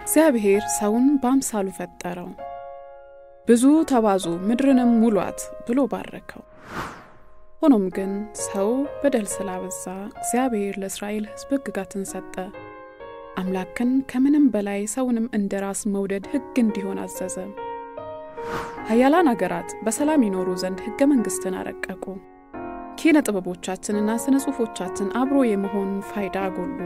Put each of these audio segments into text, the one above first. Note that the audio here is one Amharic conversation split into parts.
እግዚአብሔር ሰውን በአምሳሉ ፈጠረው ብዙ ተባዙ ምድርንም ሙሏት ብሎ ባረከው ሆኖም ግን ሰው በደል ስላበዛ እግዚአብሔር ለእስራኤል ሕዝብ ሕግጋትን ሰጠ አምላክን ከምንም በላይ ሰውንም እንደራስ መውደድ ሕግ እንዲሆን አዘዘ ኃያላን አገራት በሰላም ይኖሩ ዘንድ ሕገ መንግስትን አረቀቁ ኪነ ጥበቦቻችንና ስነ ጽሑፎቻችን አብሮ የመሆን ፋይዳ አጎሉ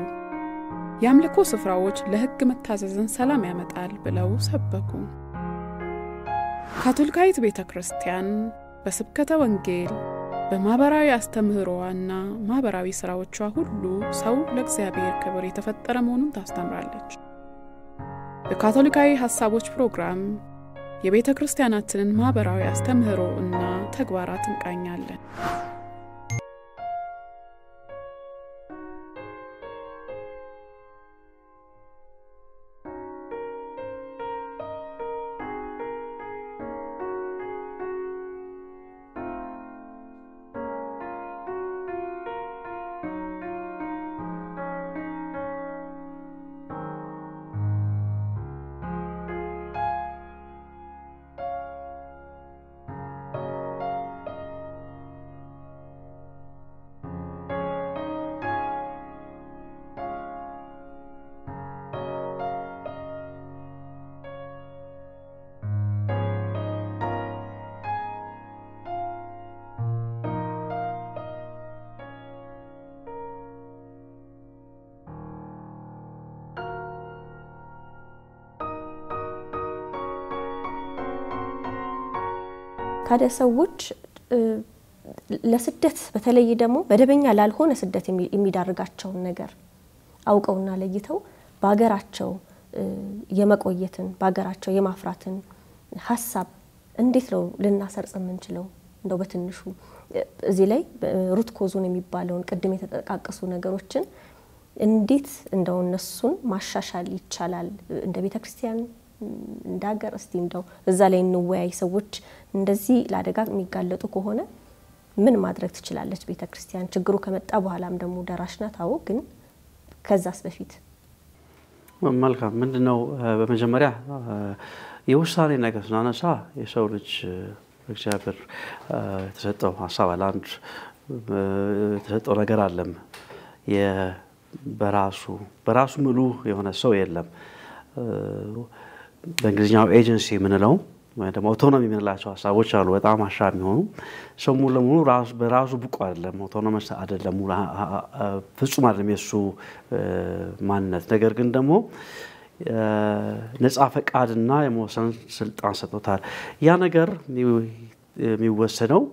ያምልኮ ስፍራዎች ለሕግ መታዘዝን ሰላም ያመጣል ብለው ሰበኩ ካቶሊካዊት ቤተክርስቲያን በስብከተ ወንጌል በማህበራዊ አስተምህሮዋና ማህበራዊ ስራዎቿ ሁሉ ሰው ለእግዚአብሔር ክብር የተፈጠረ መሆኑን ታስተምራለች በካቶሊካዊ ሐሳቦች ፕሮግራም የቤተክርስቲያናችንን ማህበራዊ አስተምህሮ እና ተግባራት እንቃኛለን ካደ ሰዎች ለስደት በተለይ ደግሞ መደበኛ ላልሆነ ስደት የሚዳርጋቸው ነገር አውቀውና ለይተው ባገራቸው የመቆየትን ባገራቸው የማፍራትን ሐሳብ እንዴት ነው ልናሰርጽ የምንችለው እንደው በትንሹ እዚህ ላይ ሩት ኮዙን የሚባለውን ቅድም የተጠቃቀሱ ነገሮችን እንዴት እንደው እነሱን ማሻሻል ይቻላል እንደ ቤተክርስቲያን እንዳገር እስቲ እንደው እዛ ላይ እንወያይ ሰዎች እንደዚህ ላደጋ የሚጋለጡ ከሆነ ምን ማድረግ ትችላለች ቤተክርስቲያን ችግሩ ከመጣ በኋላም ደግሞ ደራሽና ታው ግን ከዛስ በፊት መልካም ምንድነው በመጀመሪያ የውሳኔ ነገር ስናነሳ የሰው ልጅ እግዚአብሔር የተሰጠው ሐሳብ አላንድ የተሰጠው ነገር አለም በራሱ ሙሉ የሆነ ሰው የለም በእንግሊዝኛው ኤጀንሲ ምንለው ማለት አውቶኖሚ ምንላቸው ሐሳቦች አሉ በጣም አሻሚ ሆኑ ሰው ሙሉ ለሙሉ በራሱ ብቁ አይደለም አውቶኖመስ አይደለም ፍጹም አይደለም የሱ ማንነት ነገር ግን ደግሞ ነፃ ፈቃድና የመወሰን ስልጣን ሰጥቶታል ያ ነገር የሚወሰነው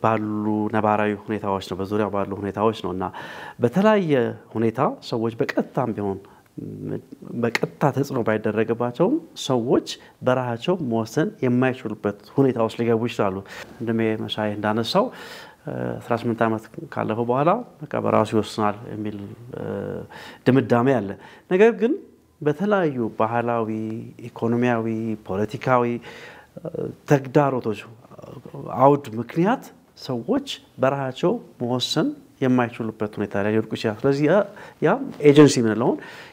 ባሉ ነባራዊ ሁኔታዎች ነው በዙሪያው ባሉ ሁኔታዎች ነውና በተለያየ ሁኔታ ሰዎች በቀጥታም ቢሆን በቀጥታ ተጽዕኖ ባይደረግባቸው ሰዎች በራሳቸው መወሰን የማይችሉበት ሁኔታዎች ሊገቡ ይችላሉ እንደም መሳይ እንዳነሳው 18 አመት ካለፈው በኋላ በቃ በራሱ ይወስናል የሚል ድምዳሜ አለ ነገር ግን በተለያዩ ባህላዊ ኢኮኖሚያዊ ፖለቲካዊ ተግዳሮቶች አውድ ምክንያት ሰዎች በራሳቸው መወሰን የማይችሉበት ሁኔታ ላይ ይወድቁ ይችላል ስለዚህ ያ ኤጀንሲ ምንለው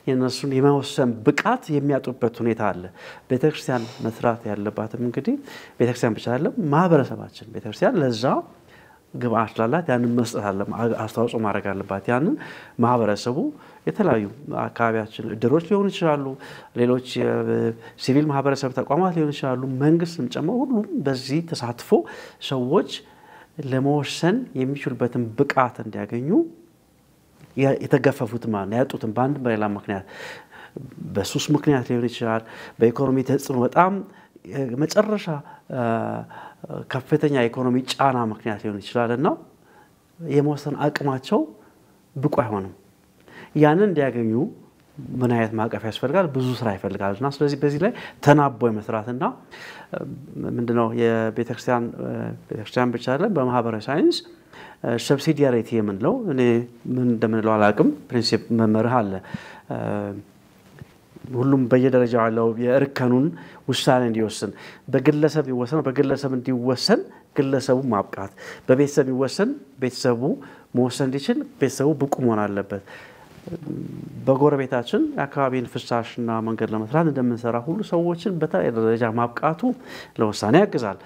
የነሱን የመወሰን ብቃት የሚያጡበት ሁኔታ አለ ቤተክርስቲያን መስራት ያለባትም እንግዲህ ቤተክርስቲያን ብቻ አይደለም ማህበረሰባችን ቤተክርስቲያን ለዛ ግብአት ላላት ያንን መስጠት አለ አስተዋጽኦ ማድረግ አለባት ያንን ማህበረሰቡ የተለያዩ አካባቢያችን ድሮች ሊሆኑ ይችላሉ ሌሎች ሲቪል ማህበረሰብ ተቋማት ሊሆኑ ይችላሉ መንግስትም ጨምሮ ሁሉም በዚህ ተሳትፎ ሰዎች ለመወሰን የሚችሉበትን ብቃት እንዲያገኙ የተገፈፉት ማን ያጡትን ባንድ በሌላ ምክንያት በሱስ ምክንያት ሊሆን ይችላል በኢኮኖሚ ተጽዕኖ በጣም መጨረሻ ከፍተኛ ኢኮኖሚ ጫና ምክንያት ሊሆን ይችላልና የመወሰን አቅማቸው ብቁ አይሆንም ያንን እንዲያገኙ ምን አይነት ማቀፍ ያስፈልጋል ብዙ ስራ ይፈልጋልና ስለዚህ በዚህ ላይ ተናቦ መስራትና ምንድነው የቤተክርስቲያን ብቻ አይደለም በማህበራዊ ሳይንስ ሰብሲዲያሪቲ የምንለው እኔ ምን እንደምንለው አላቅም ፕሪንሲፕ መመርህ አለ ሁሉም በየደረጃው ያለው የእርከኑን ውሳኔ እንዲወሰን በግለሰብ ይወሰን በግለሰብ እንዲወሰን ግለሰቡ ማብቃት በቤተሰብ ይወሰን ቤተሰቡ መወሰን እንዲችል ቤተሰቡ ብቁ መሆን አለበት በጎረቤታችን አካባቢን ፍሳሽና መንገድ ለመስራት እንደምንሰራ ሁሉ ሰዎችን በተለያየ ደረጃ ማብቃቱ ለውሳኔ ያግዛል።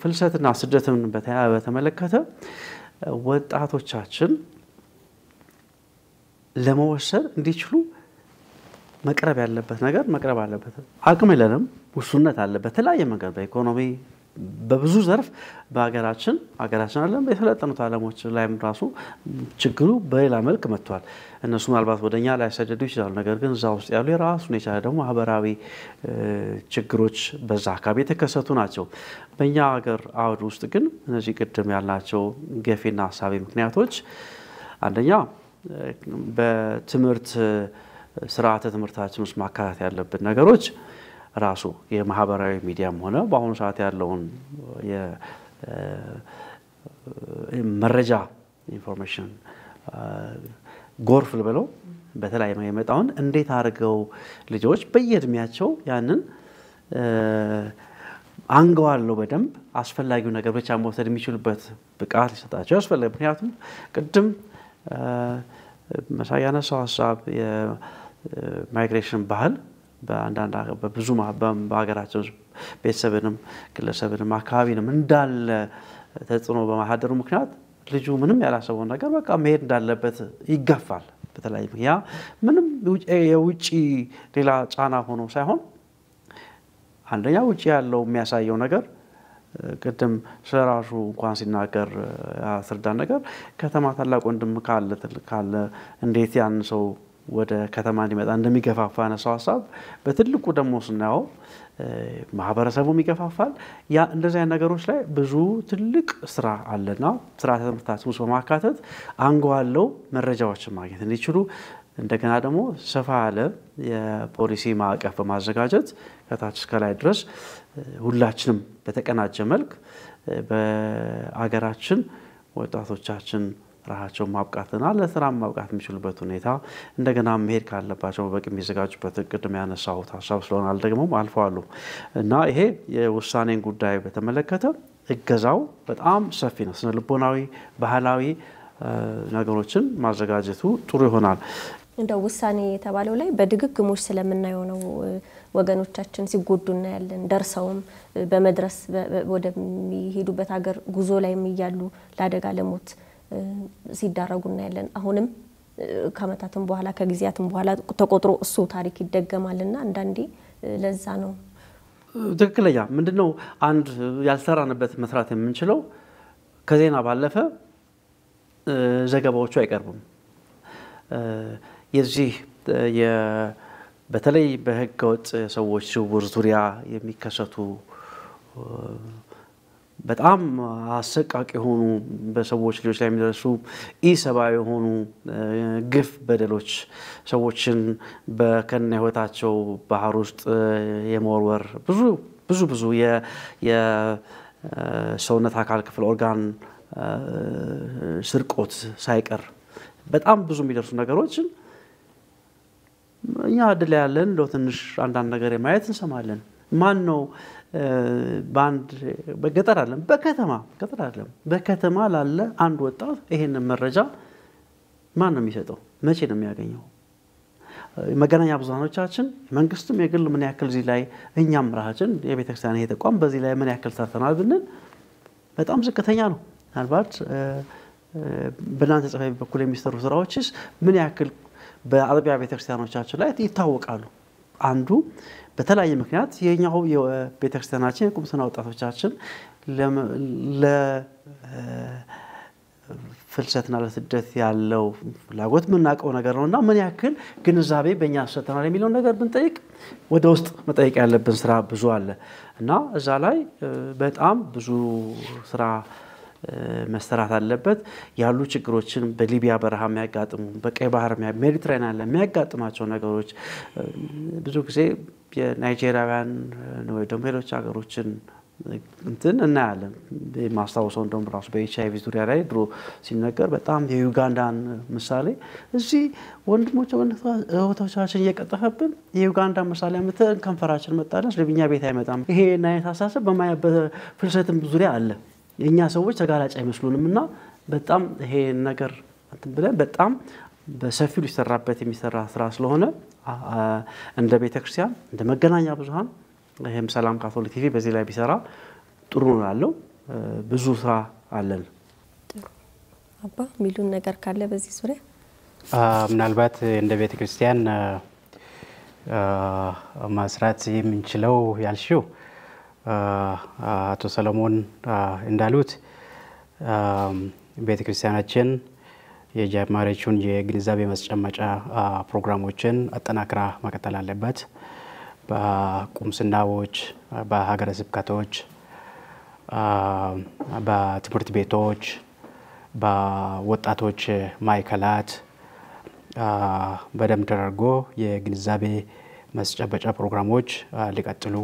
ፍልሰትና ስደትን በተመለከተ ወጣቶቻችን ለመወሰን እንዲችሉ መቅረብ ያለበት ነገር መቅረብ አለበት። አቅም የለንም፣ ውሱነት አለ። በተለያየ መንገድ በኢኮኖሚ በብዙ ዘርፍ በሀገራችን አለ የተለጠኑት ዓለሞች ላይም ራሱ ችግሩ በሌላ መልክ መጥቷል። እነሱ ምናልባት ወደኛ ላይ ሰደዱ ይችላሉ። ነገር ግን እዛ ውስጥ ያሉ የራሱን የቻለ ደግሞ ማህበራዊ ችግሮች በዛ አካባቢ የተከሰቱ ናቸው። በእኛ ሀገር አውድ ውስጥ ግን እነዚህ ቅድም ያልናቸው ገፊና ሀሳቢ ምክንያቶች አንደኛ በትምህርት ስርዓተ ትምህርታችን ውስጥ ማካተት ያለብን ነገሮች ራሱ የማህበራዊ ሚዲያም ሆነ በአሁኑ ሰዓት ያለውን የመረጃ ኢንፎርሜሽን ጎርፍ ልበለው በተለይ የመጣውን እንዴት አድርገው ልጆች በየእድሜያቸው ያንን አንገዋለው በደንብ አስፈላጊው ነገር ብቻ መውሰድ የሚችሉበት ብቃት ሊሰጣቸው ያስፈልጋል። ምክንያቱም ቅድም መሳይ ያነሳው ሐሳብ የማይግሬሽን ባህል በአንዳንድ በብዙ በሀገራችን ቤተሰብንም ግለሰብንም አካባቢንም እንዳለ ተጽዕኖ በማሳደሩ ምክንያት ልጁ ምንም ያላሰበው ነገር በቃ መሄድ እንዳለበት ይገፋል። በተለይ ያ ምንም የውጪ ሌላ ጫና ሆኖ ሳይሆን አንደኛ ውጪ ያለው የሚያሳየው ነገር ቅድም ስለራሱ እንኳን ሲናገር አስረዳን ነገር ከተማ ታላቅ ወንድም ካለ እንዴት ያን ሰው ወደ ከተማ እንዲመጣ እንደሚገፋፋ ነው ሐሳብ በትልቁ ደግሞ ስናየው ማህበረሰቡም ይገፋፋል። ያ እንደዚህ አይነት ነገሮች ላይ ብዙ ትልቅ ስራ አለና ስርዓተ ትምህርታችን ውስጥ በማካተት አንጓለው መረጃዎችን ማግኘት እንዲችሉ እንደገና ደግሞ ሰፋ ያለ የፖሊሲ ማዕቀፍ በማዘጋጀት ከታች እስከ ላይ ድረስ ሁላችንም በተቀናጀ መልክ በአገራችን ወጣቶቻችን ራሳቸውን ማብቃትና ለስራም ማብቃት የሚችሉበት ሁኔታ እንደገና መሄድ ካለባቸው በቂ የሚዘጋጁበት ቅድም ያነሳሁት ሐሳብ ስለሆነ አልደግሞም አልፈዋለሁ እና ይሄ የውሳኔን ጉዳይ በተመለከተ እገዛው በጣም ሰፊ ነው። ስነ ልቦናዊ ባህላዊ ነገሮችን ማዘጋጀቱ ጥሩ ይሆናል። እንደው ውሳኔ የተባለው ላይ በድግግሞሽ ስለምናየው ነው ወገኖቻችን ሲጎዱና ያለን ደርሰውም በመድረስ ወደሚሄዱበት ሀገር ጉዞ ላይ የሚያሉ ለአደጋ ለሞት ሲዳረጉና ያለን አሁንም ከመታተም በኋላ ከጊዜያትም በኋላ ተቆጥሮ እሱ ታሪክ ይደገማልና አንዳንዴ ለዛ ነው ትክክለኛ ምንድነው አንድ ያልሰራንበት መስራት የምንችለው ከዜና ባለፈ ዘገባዎቹ አይቀርቡም። የዚህ በተለይ በህገወጥ ሰዎች ዝውውር ዙሪያ የሚከሰቱ በጣም አሰቃቂ ሆኑ በሰዎች ልጆች ላይ የሚደርሱ ኢሰባዊ ሆኑ ግፍ በደሎች ሰዎችን በከነ ህይወታቸው ባህር ውስጥ የመወርወር ብዙ የሰውነት አካል ክፍል ኦርጋን ስርቆት ሳይቀር በጣም ብዙ የሚደርሱ ነገሮችን እኛ አድል ያለን ለትንሽ አንዳንድ ነገር የማየት እንሰማለን። ማን ነው ባንድ በገጠር አይደለም በከተማ ላለ አንድ ወጣት ይሄን መረጃ ማን ነው የሚሰጠው? መቼ ነው የሚያገኘው? መገናኛ ብዙሃኖቻችን መንግስትም የግል ምን ያክል እዚህ ላይ እኛም ራሳችን የቤተክርስቲያን ይሄ ተቋም በዚህ ላይ ምን ያክል ሰርተናል ብንል በጣም ዝቅተኛ ነው። ምናልባት በእናንተ ጽሕፈት ቤት በኩል የሚሰሩ ስራዎችስ ምን ያክል በአጥቢያ ቤተክርስቲያኖቻችን ላይ ይታወቃሉ? አንዱ በተለያየ ምክንያት የኛው የቤተክርስቲያናችን የቁምስና ወጣቶቻችን ለፍልሰትና ለስደት ያለው ፍላጎት ምናቀው ነገር ነውና ምን ያክል ግንዛቤ በእኛ ሰተናል የሚለው ነገር ብንጠይቅ ወደ ውስጥ መጠየቅ ያለብን ስራ ብዙ አለ እና እዛ ላይ በጣም ብዙ ስራ መስተራት አለበት። ያሉ ችግሮችን በሊቢያ በረሃ የሚያጋጥሙ በቀይ ባህር ሜዲትራኒያን ላይ የሚያጋጥማቸው ነገሮች ብዙ ጊዜ የናይጄሪያውያን ወይ ደግሞ ሌሎች ሀገሮችን እንትን እናያለን። ማስታወሰው እንደውም ራሱ በኤችአይቪ ዙሪያ ላይ ድሮ ሲነገር በጣም የዩጋንዳን ምሳሌ እዚህ ወንድሞቻችን እየቀጠፈብን የዩጋንዳ ምሳሌ አመተን ከንፈራችን መጣለን ስለኛ ቤት አይመጣም። ይሄ ናይት አሳሰብ በፍልሰትም ዙሪያ አለ። የኛ ሰዎች ተጋላጭ አይመስሉንምና በጣም ይሄ ነገር እንትን ብለን በጣም በሰፊው ሊሰራበት የሚሰራ ስራ ስለሆነ እንደ ቤተክርስቲያን እንደ መገናኛ ብዙሃን ይሄም ሰላም ካቶሊክ ቲቪ በዚህ ላይ ቢሰራ ጥሩ ነው ያለው ብዙ ስራ አለን አባ ሚሉን ነገር ካለ በዚህ ዙሪያ ምናልባት እንደ ቤተክርስቲያን ማስራት የምንችለው ያልሽው አቶ ሰለሞን እንዳሉት ቤተክርስቲያናችን የጀማሪዎችን የግንዛቤ ማስጨመጫ ፕሮግራሞችን አጠናክራ መቀጠል አለበት በቁምስናዎች በሀገረ ስብከቶች በትምህርት ቤቶች በወጣቶች ማይከላት በደም ተደርጎ የግንዛቤ ማስጨበጫ ፕሮግራሞች ሊቀጥሉ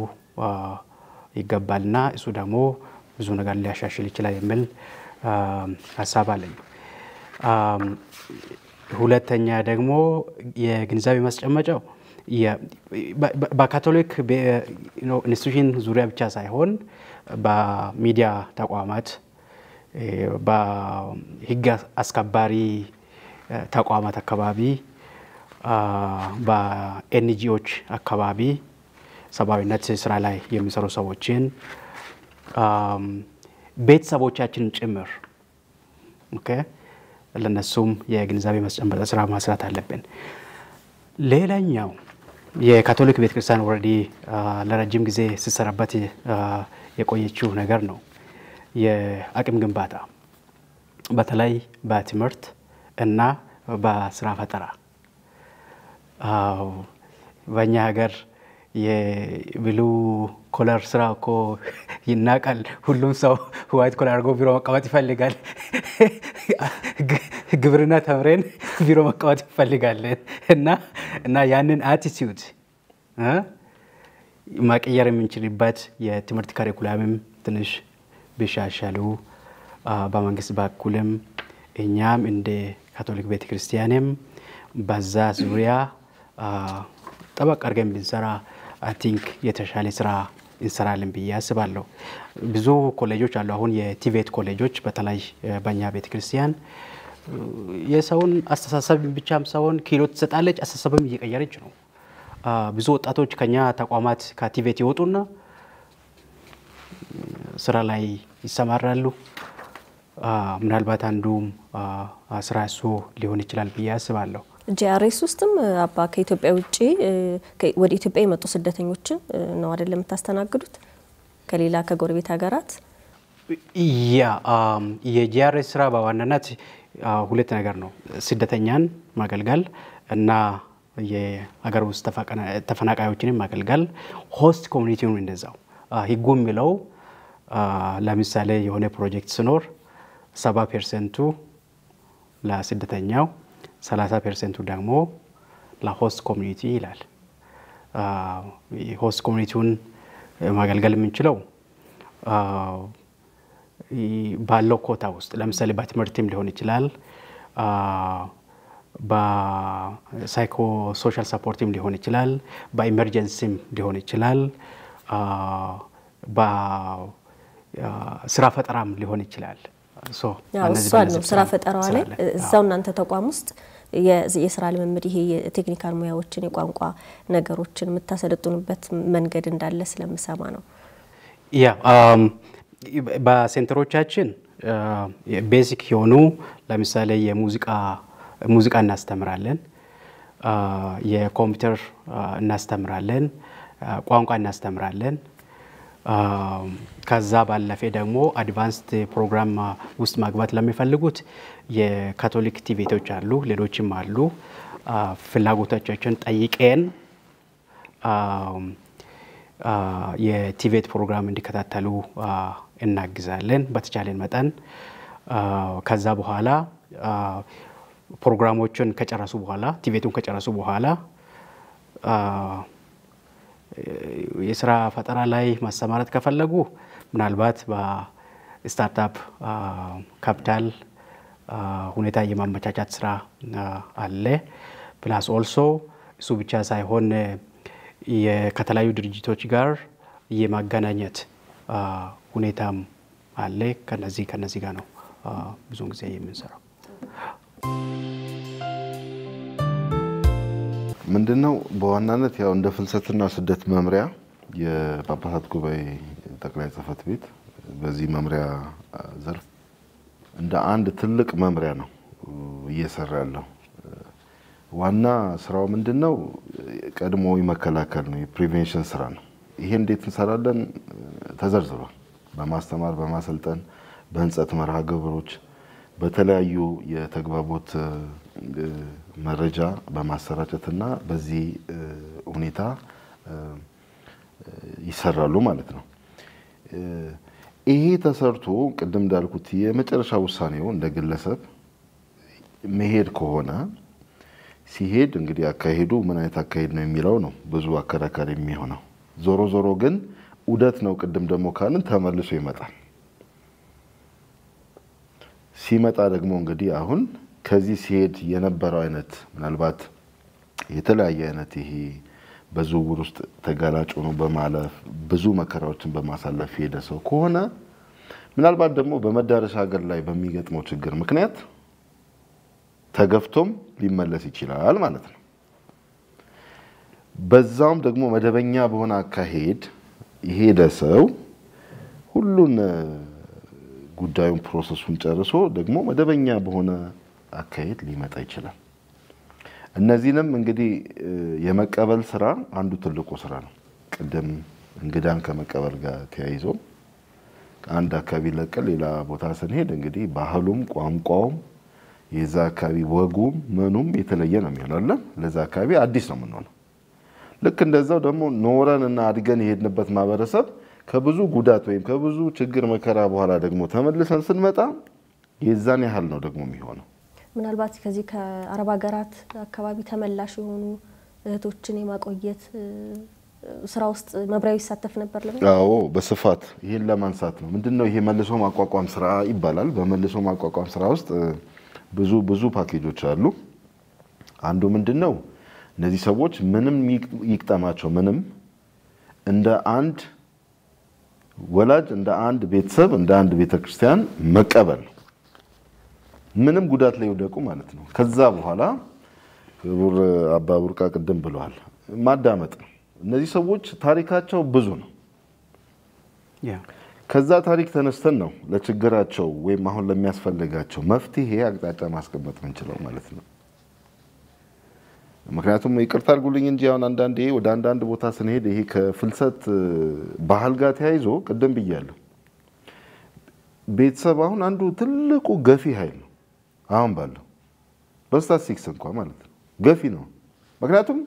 ይገባልና እሱ ደግሞ ብዙ ነገር ሊያሻሽል ይችላል የሚል ሐሳብ አለኝ ሁለተኛ ደግሞ የግንዛቤ ማስጨመጫው በካቶሊክ ኢንስቲትዩሽን ዙሪያ ብቻ ሳይሆን በሚዲያ ተቋማት በህግ አስከባሪ ተቋማት አካባቢ በኤንጂኦች አካባቢ ሰብአዊነት ስራ ላይ የሚሰሩ ሰዎችን ቤተሰቦቻችን ጭምር ኦኬ ለነሱም የግንዛቤ ማስጨመጫ ስራ ማስራት አለብን ሌላኛው የካቶሊክ ቤተክርስቲያን ኦሬዲ ለረጅም ጊዜ ሲሰራበት የቆየችው ነገር ነው የአቅም ግንባታ በተለይ በትምህርት እና በስራ ፈጠራ በእኛ ሀገር የብሉ ኮለር ስራ እኮ ይናቃል ሁሉም ሰው ዋይት ኮለር አድርጎ ቢሮ መቀመጥ ይፈልጋል ግብርና ተምረን ቢሮ መቀመጥ ይፈልጋል እና ያንን አቲቲዩድ ማቀየር የምንችልበት የትምህርት ካሪኩላምም ትንሽ ቢሻሻሉ በመንግስት በኩልም እኛም እንደ ካቶሊክ ቤተክርስቲያንም በዛ ዙሪያ ጠበቅ አድርገን ብንሰራ አይ ቲንክ የተሻለ ስራ እንሰራለን ብዬ አስባለሁ ብዙ ኮሌጆች አሉ አሁን የቲቬት ኮሌጆች በተለይ በእኛ ቤተክርስቲያን የሰውን አስተሳሰብ ብቻም ሳይሆን ክህሎት ትሰጣለች አስተሳሰብም እየቀየረች ነው ብዙ ወጣቶች ከኛ ተቋማት ከቲቬት ይወጡና ስራ ላይ ይሰማራሉ ምናልባት አንዱም ስራ እሱ ሊሆን ይችላል ብዬ አስባለሁ ጂአርኤስ ውስጥም አባ ከኢትዮጵያ ውጪ ወደ ኢትዮጵያ የመጡ ስደተኞችን ነው አይደል የምታስተናግዱት ከሌላ ከጎረቤት ሀገራት የጂአርኤስ ስራ በዋናነት ሁለት ነገር ነው ስደተኛን ማገልገል እና የሀገር ውስጥ ተፈናቃዮችን ማገልገል ሆስት ኮሚኒቲውን እንደዛው ህጉ የሚለው ለምሳሌ የሆነ ፕሮጀክት ሲኖር 70% ለስደተኛው 30% ደግሞ ለሆስት ኮሚኒቲ ይላል ሆስት ኮሚኒቲውን ማገልገል የምንችለው ባለው ኮታ ውስጥ ለምሳሌ በትምህርትም ሊሆን ይችላል በሳይኮ ሶሻል ሰፖርትም ሊሆን ይችላል በኢመርጀንሲም ሊሆን ይችላል በስራ ፈጠራም ሊሆን ይችላል ስራ ፈጠራው ላይ እዛው እናንተ ተቋም ውስጥ የስራ ልምምድ ይሄ የቴክኒካል ሙያዎችን የቋንቋ ነገሮችን የምታሰለጥኑበት መንገድ እንዳለ ስለምሰማ ነው በሴንተሮቻችን ቤዚክ የሆኑ ለምሳሌ የሙዚቃ እናስተምራለን የኮምፒውተር እናስተምራለን ቋንቋ እናስተምራለን ከዛ ባለፈ ደግሞ አድቫንስድ ፕሮግራም ውስጥ ማግባት ለሚፈልጉት የካቶሊክ ቲቬቶች አሉ ሌሎችም አሉ ፍላጎታቸውን ጠይቀን የቲቬት ፕሮግራም እንዲከታተሉ እናግዛለን በተቻለን መጠን ከዛ በኋላ ፕሮግራሞችን ከጨረሱ በኋላ ቲቬቱን ከጨረሱ በኋላ የስራ ፈጠራ ላይ ማሰማራት ከፈለጉ ምናልባት በስታርታፕ ካፒታል ሁኔታ የማመቻቻት ስራ አለ ፕላስ ኦልሶ እሱ ብቻ ሳይሆን ከተለያዩ ድርጅቶች ጋር የማገናኘት ሁኔታም አለ ከነዚህ ጋር ነው ብዙ ጊዜ የምንሰራው ምንድነው በዋናነት ያው እንደ ፍልሰትና ስደት መምሪያ የጳጳሳት ጉባኤ ጠቅላይ ጽሕፈት ቤት በዚህ መምሪያ ዘርፍ እንደ አንድ ትልቅ መምሪያ ነው እየሰራ ያለው። ዋና ስራው ምንድነው ቀድሞ የመከላከል ነው፣ የፕሪቬንሽን ስራ ነው። ይሄ እንዴት እንሰራለን ተዘርዝሯል። በማስተማር በማሰልጠን በህንጸት መርሃ ግብሮች በተለያዩ የተግባቦት መረጃ በማሰራጨትና በዚህ ሁኔታ ይሰራሉ ማለት ነው። ይሄ ተሰርቶ ቅድም እንዳልኩት የመጨረሻ ውሳኔው እንደግለሰብ መሄድ ከሆነ ሲሄድ እንግዲህ አካሄዱ ምን አይነት አካሄድ ነው የሚለው ነው ብዙ አከራካሪ የሚሆነው። ዞሮ ዞሮ ግን ዑደት ነው። ቅድም ደግሞ ካልን ተመልሶ ይመጣል። ሲመጣ ደግሞ እንግዲህ አሁን ከዚህ ሲሄድ የነበረው አይነት ምናልባት የተለያየ አይነት ይሄ በዝውውር ውስጥ ተጋላጭ ሆኖ በማለፍ ብዙ መከራዎችን በማሳለፍ ሄደ ሰው ከሆነ ምናልባት ደግሞ በመዳረሻ ሀገር ላይ በሚገጥመው ችግር ምክንያት ተገፍቶም ሊመለስ ይችላል ማለት ነው። በዛውም ደግሞ መደበኛ በሆነ አካሄድ የሄደ ሰው ሁሉን ጉዳዩን ፕሮሰሱን ጨርሶ ደግሞ መደበኛ በሆነ አካሄድ ሊመጣ ይችላል። እነዚህንም እንግዲህ የመቀበል ስራ አንዱ ትልቁ ስራ ነው። ቅድም እንግዳን ከመቀበል ጋር ተያይዞ አንድ አካባቢ ለቀል ሌላ ቦታ ስንሄድ እንግዲህ ባህሉም ቋንቋውም የዛ አካባቢ ወጉም ምኑም የተለየ ነው የሚሆነው። ለዛ አካባቢ አዲስ ነው የምንሆነው። ልክ እንደዛው ደግሞ ኖረንና አድገን የሄድንበት ማህበረሰብ ከብዙ ጉዳት ወይም ከብዙ ችግር መከራ በኋላ ደግሞ ተመልሰን ስንመጣ የዛን ያህል ነው ደግሞ የሚሆነው። ምናልባት ከዚህ ከአረብ ሀገራት አካባቢ ተመላሽ የሆኑ እህቶችን የማቆየት ስራ ውስጥ መብሪያው ይሳተፍ ነበር ለምን? አዎ በስፋት ይሄን ለማንሳት ነው። ምንድነው ይሄ መልሶ ማቋቋም ስራ ይባላል። በመልሶ ማቋቋም ስራ ውስጥ ብዙ ፓኬጆች አሉ። አንዱ ምንድነው እነዚህ ሰዎች ምንም ይቅጠማቸው ምንም እንደ አንድ ወላጅ እንደ አንድ ቤተሰብ እንደ አንድ ቤተክርስቲያን መቀበል ምንም ጉዳት ላይ ወደቁ ማለት ነው። ከዛ በኋላ ክቡር አባ ቡርቃ ቅድም ብለዋል ማዳመጥ ነው። እነዚህ ሰዎች ታሪካቸው ብዙ ነው። ከዛ ታሪክ ተነስተን ነው ለችግራቸው ወይም አሁን ለሚያስፈልጋቸው መፍትሄ አቅጣጫ ማስቀመጥ እንችላል ማለት ነው። ምክንያቱም ይቅርታ አድርጉልኝ እንጂ አሁን አንዳንዴ ወደ አንዳንድ ቦታ ስንሄድ ይሄ ከፍልሰት ባህል ጋር ተያይዞ ቅድም ብያለሁ ቤተሰብ አሁን አንዱ ትልቁ ገፊ ኃይል ነው። አሁን ባለው በስታቲስቲክስ እንኳን ማለት ነው ገፊ ነው። ምክንያቱም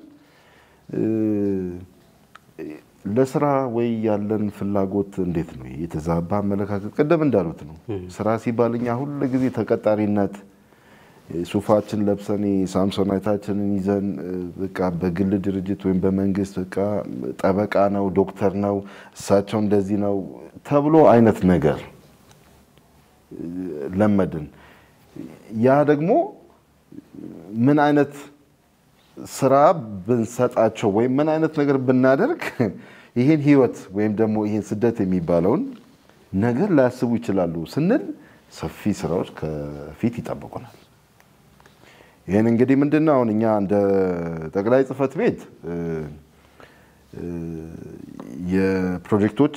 ለስራ ወይ ያለን ፍላጎት እንዴት ነው የተዛባ አመለካከት ቅድም እንዳሉት ነው። ስራ ሲባልኛ ሁሉ ጊዜ ተቀጣሪነት ሱፋችን ለብሰን ሳምሶናይታችንን ይዘን በቃ በግል ድርጅት ወይም በመንግስት በቃ ጠበቃ ነው ዶክተር ነው እሳቸው እንደዚህ ነው ተብሎ አይነት ነገር ለመድን። ያ ደግሞ ምን አይነት ስራ ብንሰጣቸው ወይም ምን አይነት ነገር ብናደርግ ይሄን ህይወት ወይም ደግሞ ይሄን ስደት የሚባለውን ነገር ላያስቡ ይችላሉ ስንል ሰፊ ስራዎች ከፊት ይጠብቁናል። ይሄን እንግዲህ ምንድነው አሁን እኛ እንደ ጠቅላይ ጽሕፈት ቤት የፕሮጀክቶች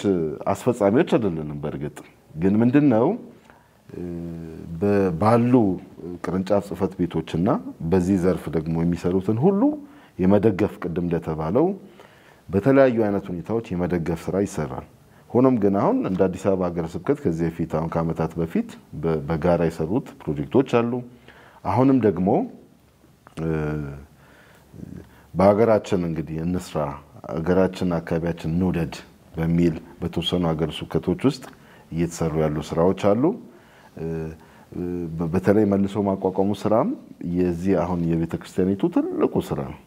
አስፈጻሚዎች አይደለንም። በእርግጥ ግን ምንድነው ባሉ ቅርንጫፍ ጽሕፈት ቤቶችና በዚህ ዘርፍ ደግሞ የሚሰሩትን ሁሉ የመደገፍ ቅድም እንደተባለው በተለያዩ አይነት ሁኔታዎች የመደገፍ ስራ ይሰራል። ሆኖም ግን አሁን እንደ አዲስ አበባ ሀገረ ስብከት ከዚህ በፊት አሁን ከዓመታት በፊት በጋራ የሰሩት ፕሮጀክቶች አሉ። አሁንም ደግሞ በሀገራችን እንግዲህ እንስራ ሀገራችን አካባቢያችን እንውደድ በሚል በተወሰኑ ሀገረ ስብከቶች ውስጥ እየተሰሩ ያሉ ስራዎች አሉ። በተለይ መልሶ ማቋቋሙ ስራም የዚህ አሁን የቤተክርስቲያኒቱ ትልቁ ስራ ነው።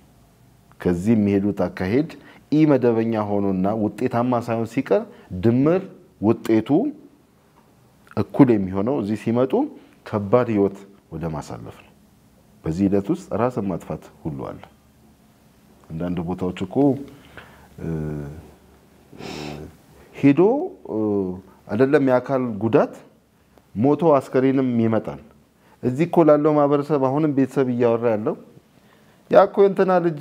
ከዚህ የሚሄዱት አካሄድ ኢመደበኛ ሆኖና ውጤታማ ሳይሆን ሲቀር ድምር ውጤቱ እኩል የሚሆነው እዚህ ሲመጡ ከባድ ህይወት ወደ ማሳለፍ ነው። በዚህ ሂደት ውስጥ ራስን ማጥፋት ሁሉ አለ። አንዳንድ ቦታዎች እኮ ሄዶ አይደለም የአካል ጉዳት ሞቶ አስከሬንም ይመጣል። እዚህ እኮ ላለው ማህበረሰብ አሁንም ቤተሰብ እያወራ ያለው ያኮ እንትና ልጅ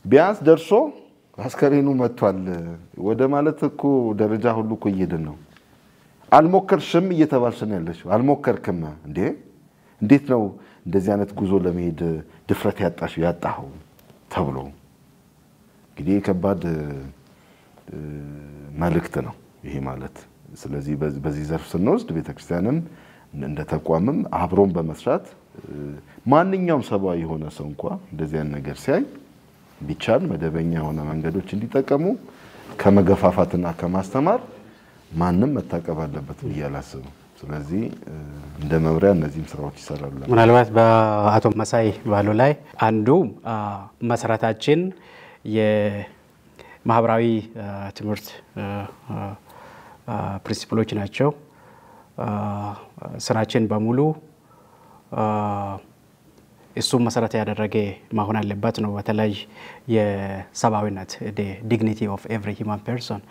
ቢያንስ ደርሶ አስከሬኑ መጥቷል ወደ ማለት እኮ ደረጃ ሁሉ እኮ እየሄድን ነው። አልሞከርሽም እየተባልሽ ነው ያለሽው። አልሞከርክም እንዴ? እንዴት ነው እንደዚህ አይነት ጉዞ ለመሄድ ድፍረት ያጣኸው ተብሎ እንግዲህ ከባድ መልእክት ነው ይሄ ማለት። ስለዚህ በዚህ ዘርፍ ስንወስድ ቤተክርስቲያንም እንደ ተቋምም አብሮን በመስራት ማንኛውም ሰብአዊ የሆነ ሰው እንኳን እንደዚህ አይነት ነገር ሲያይ ቢቻል መደበኛ የሆነ መንገዶች እንዲጠቀሙ ከመገፋፋትና ከማስተማር ማንም መታቀብ አለበት ብዬ አላስብም። ስለዚህ እንደ መብሪያ እነዚህም ስራዎች ይሰራሉ። ምናልባት በአቶ መሳይ ባሉ ላይ አንዱ መሰረታችን የማህበራዊ ትምህርት ፕሪንሲፕሎች ናቸው። ስራችን በሙሉ እሱ መሰረት ያደረገ መሆን አለበት ነው። በተለይ የሰብአዊነት ዲግኒቲ ኦፍ ኤቭሪ ሂውማን ፐርሰን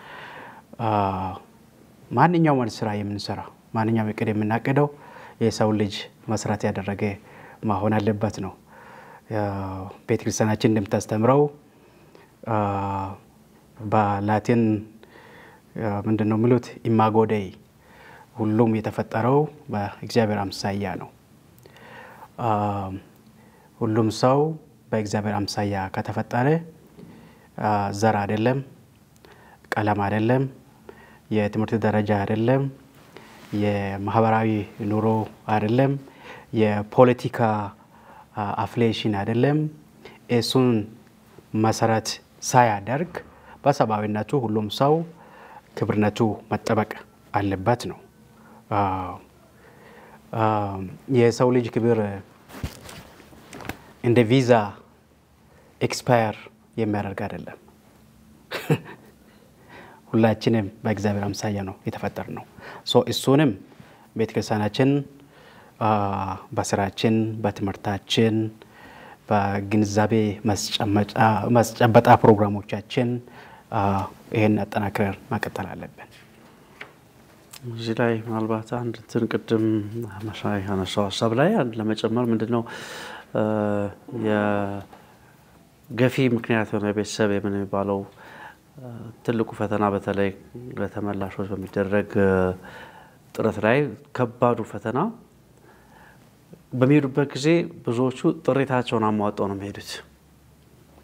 ማንኛውም ስራ የምንሰራ ማንኛውም እቅድ የምናቅደው የሰው ልጅ መሰረት ያደረገ መሆን አለበት ነው። ቤተክርስቲያናችን እንደምታስተምረው በላቲን ምንድነው የሚሉት ኢማጎ ዴይ ሁሉም የተፈጠረው በእግዚአብሔር አምሳያ ነው። ሁሉም ሰው በእግዚአብሔር አምሳያ ከተፈጠረ ዘር አይደለም፣ ቀለም አይደለም፣ የትምህርት ደረጃ አይደለም፣ የማህበራዊ ኑሮ አይደለም፣ የፖለቲካ አፍሌሽን አይደለም። እሱን መሰረት ሳያደርግ በሰብአዊነቱ ሁሉም ሰው ክብርነቱ መጠበቅ አለበት ነው። የሰው ልጅ ክብር እንደ ቪዛ ኤክስፓየር የሚያደርግ አይደለም። ሁላችንም በእግዚአብሔር አምሳያ ነው የተፈጠርነው። እሱንም ቤተክርስቲያናችን በስራችን በትምህርታችን በግንዛቤ ማስጨበጣ ፕሮግራሞቻችን ይሄን አጠናክረን መቀጠል አለብን። እዚህ ላይ ምናልባት አንድ ቅድም መሳይ ያነሳው ሀሳብ ላይ አንድ ለመጨመር ምንድነው የገፊ ምክንያት የሆነ ቤተሰብ የሚባለው ትልቁ ፈተና በተለይ ለተመላሾች በሚደረግ ጥረት ላይ ከባዱ ፈተና በሚሄዱበት ጊዜ ብዙዎቹ ጥሪታቸውን አሟጠው ነው የሚሄዱት።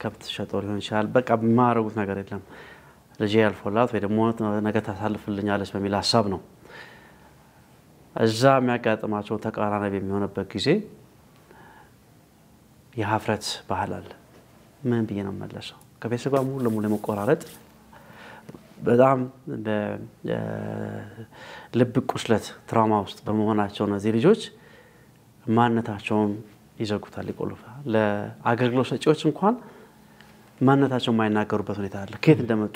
ከብት ሸጠው ሊሆን ይችላል። በቃ የማያደርጉት ነገር የለም። ልጄ ያልፎላት ወይ ደግሞ ነገ ታሳልፍልኛለች በሚል ሀሳብ ነው። እዛ የሚያጋጥማቸው ተቃራኒ በሚሆንበት ጊዜ የሀፍረት ባህል አለ። ምን ብዬ ነው መለሰው? ከቤተሰብ ጋር ሙሉ ለሙሉ መቆራረጥ በጣም ልብ ቁስለት ትራውማ ውስጥ በመሆናቸው እነዚህ ልጆች ማንነታቸውን ይዘጉታል፣ ይቆልፋል። ለአገልግሎት ሰጪዎች እንኳን ማንነታቸውን የማይናገሩበት ሁኔታ አለ፣ ከየት እንደመጡ።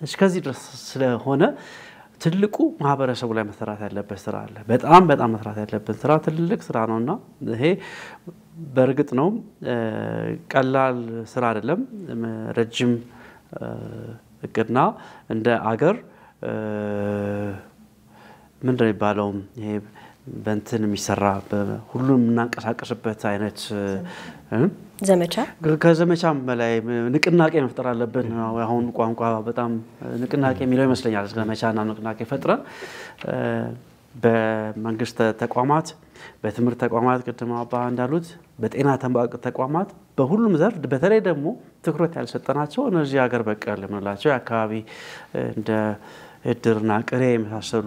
እስከዚህ ድረስ ስለሆነ ትልቁ ማህበረሰቡ ላይ መስራት ያለበት ስራ አለ። በጣም መስራት ያለበት ስራ ትልቅ ስራ ነውና ይሄ በእርግጥ ነው ቀላል ስራ አይደለም። ረጅም እቅድና እንደ አገር ምንድነው የሚባለው ይሄ በእንትን የሚሰራ ሁሉንም እናንቀሳቀስበት አይነት ዘመቻ ከዘመቻም በላይ ንቅናቄ መፍጠር አለብን። አሁን ቋንቋ በጣም ንቅናቄ የሚለው ይመስለኛል። ዘመቻና ንቅናቄ ፈጥረን በመንግስት ተቋማት፣ በትምህርት ተቋማት ቅድም አባ እንዳሉት በጤና ተቋማት በሁሉም ዘርፍ በተለይ ደግሞ ትኩረት ያልሰጠናቸው እነዚህ ሀገር በቀል የምንላቸው የአካባቢ እንደ እድርና ቅሬ የመሳሰሉ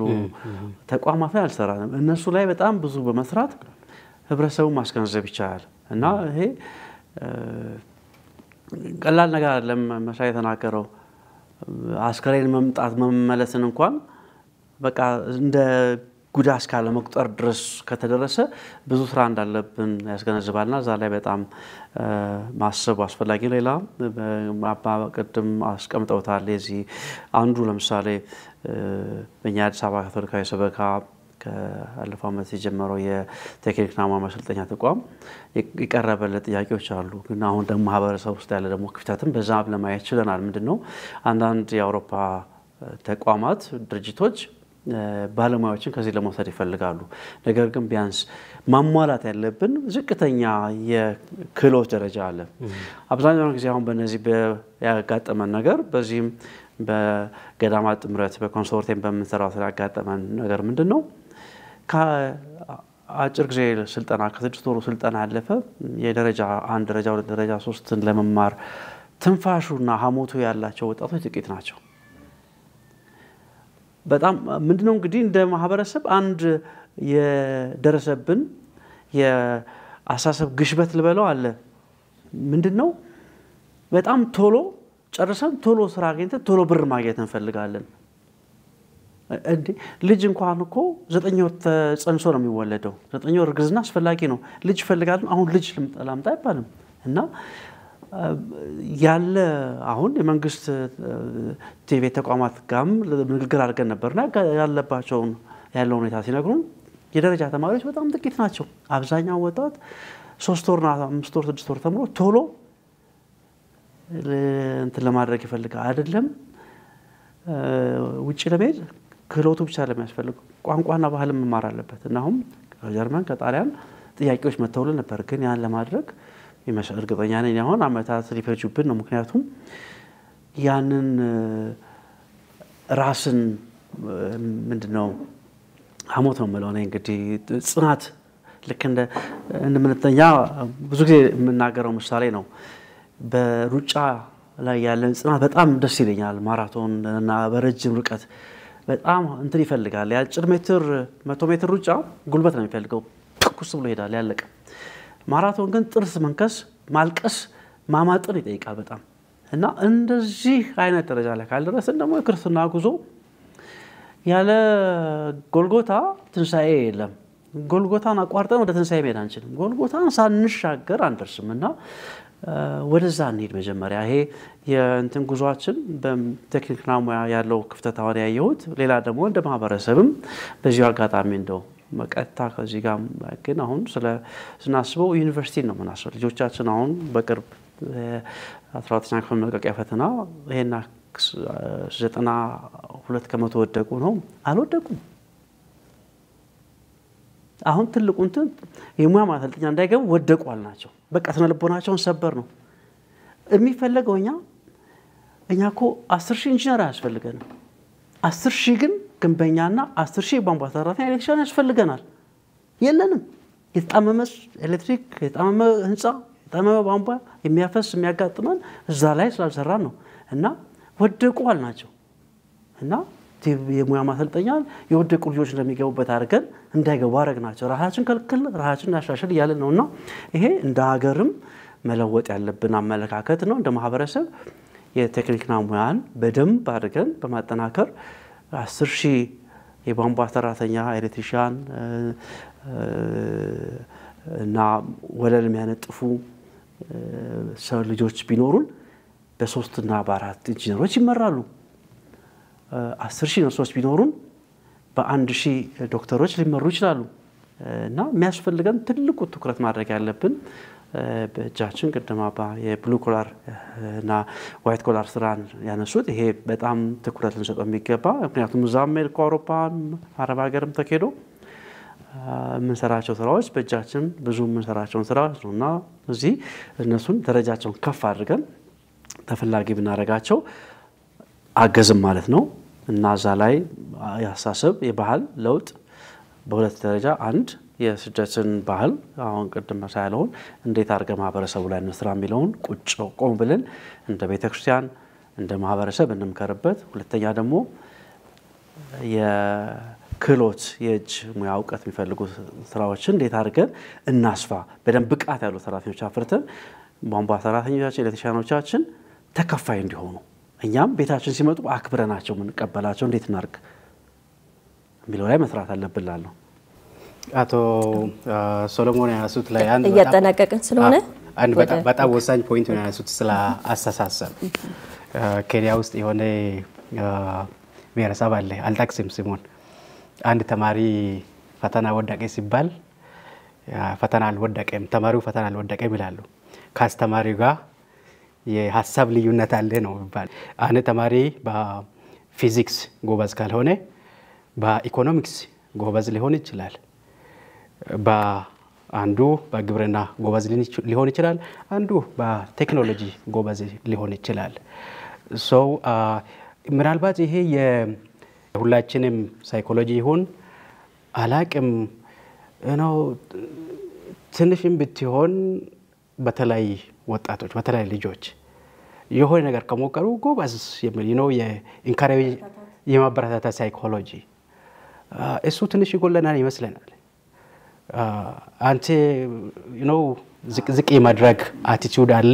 ተቋማት ላይ አልሰራንም። እነሱ ላይ በጣም ብዙ በመስራት ህብረተሰቡን ማስገንዘብ ይቻላል እና ይሄ ቀላል ነገር አይደለም። መሳይ የተናገረው አስከሬን መምጣት መመለስን እንኳን በቃ እንደ ጉዳት ካለ መቁጠር ድረስ ከተደረሰ ብዙ ስራ እንዳለብን ያስገነዝባልና እዛ ላይ በጣም ማሰብ አስፈላጊ። ሌላ አባ ቅድም አስቀምጠውታል። የዚህ አንዱ ለምሳሌ በእኛ አዲስ አበባ ካቶሊካዊ ሰበካ ከአለፈው ዓመት የጀመረው የቴክኒክና ሙያ ማሰልጠኛ ተቋም የቀረበለት ጥያቄዎች አሉ። ግን አሁን ደግሞ ማህበረሰብ ውስጥ ያለ ደግሞ ክፍተትም በዛ ለማየት ችለናል። ምንድነው አንዳንድ የአውሮፓ ተቋማት ድርጅቶች ባለሙያዎችን ከዚህ ለመውሰድ ይፈልጋሉ። ነገር ግን ቢያንስ ማሟላት ያለብን ዝቅተኛ የክህሎት ደረጃ አለ። አብዛኛውን ጊዜ አሁን በእነዚህ ያጋጠመን ነገር በዚህም በገዳማት ጥምረት በኮንሶርቲየም በምንሰራው ስራ ያጋጠመን ነገር ምንድነው? አጭር ጊዜ ስልጠና ከ6 ወሩ ስልጠና ያለፈ የደረጃ 1 ደረጃ 2 ደረጃ 3ን ለመማር ትንፋሹና ሐሞቱ ያላቸው ወጣቶች ጥቂት ናቸው። በጣም ምንድነው እንግዲህ እንደ ማህበረሰብ አንድ የደረሰብን የአሳሰብ ግሽበት ልበለው አለ። ምንድነው? በጣም ቶሎ ጨርሰን ቶሎ ስራ አግኝተን ቶሎ ብር ማግኘት እንፈልጋለን። እንዴ ልጅ እንኳን እኮ 9 ወር ተጸንሶ ነው የሚወለደው። 9 ወር ግዝና አስፈላጊ ነው። ልጅ ፈልጋለን አሁን ልጅ ልምጣ አይባልም። እና ያለ አሁን የመንግስት ቲቪ ተቋማት ጋም ንግግር አድርገን ነበርና ያለባቸው ያለው ሁኔታ ሲነግሩን የደረጃ ተማሪዎች በጣም ጥቂት ናቸው። አብዛኛው ወጣት 3 ወርና 5 ወር 6 ወር ተምሮ ቶሎ እንትን ለማድረግ ይፈልጋል አይደለም ውጪ ለመሄድ ክህሎቱ ብቻ ለሚያስፈልግ ቋንቋና ባህል መማር አለበት። እና አሁን ከጀርመን ከጣሊያን ጥያቄዎች መተውልን ነበር ግን ያን ለማድረግ እርግጠኛ ነኝ አሁን አመታት ሊፈጁብን ነው። ምክንያቱም ያንን ራስን ምንድነው ሐሞት ነው ማለት ነው እንግዲህ ጽናት ልክ እንደ ምንተኛ ብዙ ጊዜ የምናገረው ምሳሌ ነው። በሩጫ ላይ ያለን ጽናት በጣም ደስ ይለኛል። ማራቶን እና በረጅም ርቀት በጣም እንትን ይፈልጋል። የአጭር ሜትር 100 ሜትር ሩጫ ጉልበት ነው የሚፈልገው። ኩስ ብሎ ይሄዳል ያለቀ። ማራቶን ግን ጥርስ መንከስ ማልቀስ ማማጥን ይጠይቃል በጣም። እና እንደዚህ አይነት ደረጃ ላይ ካልደረስን ደግሞ የክርስትና ጉዞ ያለ ጎልጎታ ትንሳኤ የለም። ጎልጎታን አቋርጠን ወደ ትንሳኤ መሄድ አንችልም። ጎልጎታን ሳንሻገር አንደርስምና ወደዛ እንሂድ መጀመሪያ። ይሄ የእንትን ጉዟችን በቴክኒክና ሙያ ያለው ክፍተት አሁን ያየሁት። ሌላ ደግሞ እንደ ማህበረሰብም በዚሁ አጋጣሚ እንደው መቀጣ ከዚህ ጋር ግን አሁን ስናስበው ዩኒቨርሲቲ ነው ምናስበው። ልጆቻችን አሁን በቅርብ 12ኛ ክፍል መልቀቂያ ፈተና ይሄና 92% ወደቁ ነው አልወደቁም። አሁን ትልቁ እንትን የሙያ ማሰልጠኛ እንዳይገቡ ወደቁ አልናቸው። በቃ ተነልቦናቸውን ሰበር ነው የሚፈልገው። እኛ እኮ 10,000 ኢንጂነር ያስፈልገናል። 10,000 ግን ግንበኛና 10,000 ቧንቧ ሰራተኛ ኤሌክትሪሻን ያስፈልገናል። የለንም። የተጣመመ ኤሌክትሪክ የተጣመመ ህንጻ የተጣመመ ቧንቧ የሚያፈስ የሚያጋጥመን እዛ ላይ ስላልሰራን ነው። እና ወደቁ አልናቸው። እና የሙያ ማሰልጠኛ የወደቁ ልጆች እንደሚገቡበት አድርገን እንዳይገቡ አደረግናቸው። ራሳችን ከልክል ራሳችን ያሻሽል እያልን ነውና ይሄ እንደ ሀገርም መለወጥ ያለብን አመለካከት ነው። እንደ ማህበረሰብ የቴክኒክና ሙያን በደንብ አድርገን በማጠናከር 10,000 የቧንቧ ሰራተኛ ኤሌክትሪሻን እና ወለል የሚያነጥፉ ሰው ልጆች ቢኖሩን በ3 እና በ4 ኢንጂነሮች ይመራሉ። 10,000 ነርሶች ቢኖሩን በ1,000 ዶክተሮች ሊመሩ ይችላሉ። እና የሚያስፈልገን ትልቁ ትኩረት ማድረግ ያለብን በእጃችን ቅድማባ የብሉ ኮላር እና ዋይት ኮላር ስራን ያነሱት ይሄ በጣም ትኩረት ልንሰጠው የሚገባ። ምክንያቱም እዛ አሜሪካ አውሮፓን አረብ ሀገርም ተከዶ የምንሰራቸው ስራዎች በእጃችን ብዙ የምንሰራቸውን ስራዎች ነውና እዚህ እነሱን ደረጃቸውን ከፍ አድርገን ተፈላጊ ብናረጋቸው አገዝም ማለት ነው። እና እዛ ላይ ያሳሰብ የባህል ለውጥ በሁለት ደረጃ አንድ የስደትን ባህል አሁን ቅድም መሳያለውን እንዴት አድርገን ማህበረሰቡ ላይ እንስራ የሚለውን ቁጭ ቆም ብለን እንደ ቤተክርስቲያን እንደ ማህበረሰብ እንምከርበት። ሁለተኛ ደግሞ የክህሎት የእጅ ሙያ እውቀት የሚፈልጉ ስራዎችን እንዴት አድርገን እናስፋ። በደንብ ብቃት ያሉ ሰራተኞች አፍርተን ቧንቧ ሰራተኞቻችን ኤሌክትሪሻኖቻችን ተከፋይ እንዲሆኑ እኛም ቤታችን ሲመጡ አክብረናቸው ምንቀበላቸው እንዴት እናርግ የሚለው ላይ መስራት አለብን ነው። አቶ ሶሎሞን ያነሱት ላይ አንድ እያጠናቀቅን ስለሆነ አንድ በጣም ወሳኝ ፖይንት ነው ያነሱት ስለ አስተሳሰብ። ኬንያ ውስጥ የሆነ ብሔረሰብ አለ አልጠቅስም ስሙን። አንድ ተማሪ ፈተና ወደቀ ሲባል ፈተና አልወደቀም ተማሪው ፈተና አልወደቀም ይላሉ። ከአስተማሪው ጋር የሐሳብ ልዩነት አለ ነው ይባል። አንድ ተማሪ በፊዚክስ ጎበዝ ካልሆነ በኢኮኖሚክስ ጎበዝ ሊሆን ይችላል። በአንዱ በግብርና ጎበዝ ሊሆን ይችላል። አንዱ በቴክኖሎጂ ጎበዝ ሊሆን ይችላል። ሰው ምናልባት ይሄ የሁላችንም ሳይኮሎጂ ይሁን አላቅም ነው ትንሽም ብትሆን በተለይ ወጣቶች በተለይ ልጆች የሆነ ነገር ከሞከሩ ጎበዝ የሚል ነው የኢንካሬጅ የማበረታታ ሳይኮሎጂ እሱ ትንሽ ይጎለናል ይመስለናል። አንተ ነው ዝቅ የማድረግ አቲቲዩድ አለ።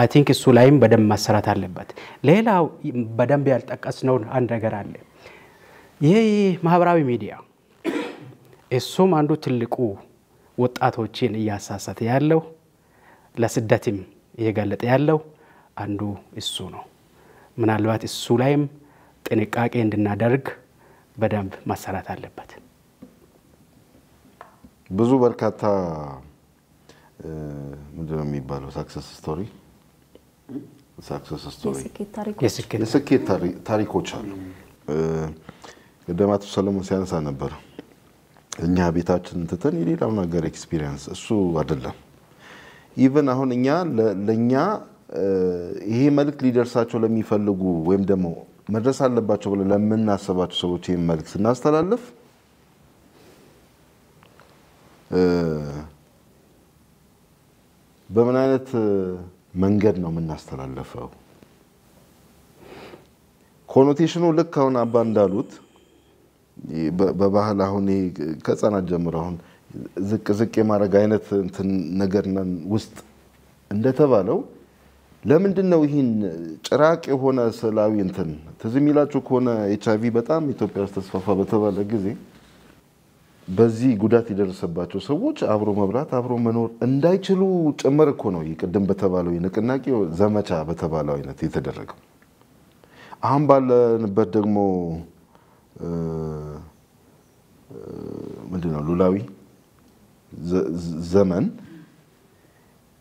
አይ ቲንክ እሱ ላይም በደንብ ማሰራት አለበት። ሌላው በደንብ ያልጠቀስነው አንድ ነገር አለ። ይሄ ማህበራዊ ሚዲያ እሱም አንዱ ትልቁ ወጣቶችን እያሳሳተ ያለው ለስደትም እየገለጠ ያለው አንዱ እሱ ነው። ምናልባት እሱ ላይም ጥንቃቄ እንድናደርግ በደንብ ማሰራት አለበት። ብዙ በርካታ ምንድነው የሚባለው ሳክሰስ ስቶሪ የስኬት ታሪኮች አሉ። ቀደማቱ ሰለሞን ሲያነሳ ነበር እኛ ቤታችን ትተን የሌላው ነገር ኤክስፒሪየንስ እሱ አይደለም። ኢቭን አሁን እኛ ለኛ ይሄ መልእክት ሊደርሳቸው ለሚፈልጉ ወይም ደግሞ መድረስ አለባቸው ብለን ለምናስባቸው ሰዎች ይሄን መልእክት ስናስተላልፍ በምን አይነት መንገድ ነው የምናስተላልፈው? ኮኖቴሽኑ ልክ አሁን አባ እንዳሉት በባህል አሁን ከህፃናት ጀምሮ አሁን ዝቅ የማድረግ አይነት ነገር ውስጥ እንደተባለው ለምንድነው ይህን ጭራቅ የሆነ ስላዊ ትዝ የሚላችሁ ከሆነ ኤችአይቪ በጣም ኢትዮጵያ ውስጥ ተስፋፋ በተባለ ጊዜ በዚህ ጉዳት የደረሰባቸው ሰዎች አብሮ መብላት አብሮ መኖር እንዳይችሉ ጭምር እኮ ነው ይቅድም በተባለው የንቅናቄ ዘመቻ በተባለው አይነት የተደረገው። አሁን ባለንበት ደግሞ ምንድነው ሉላዊ ዘመን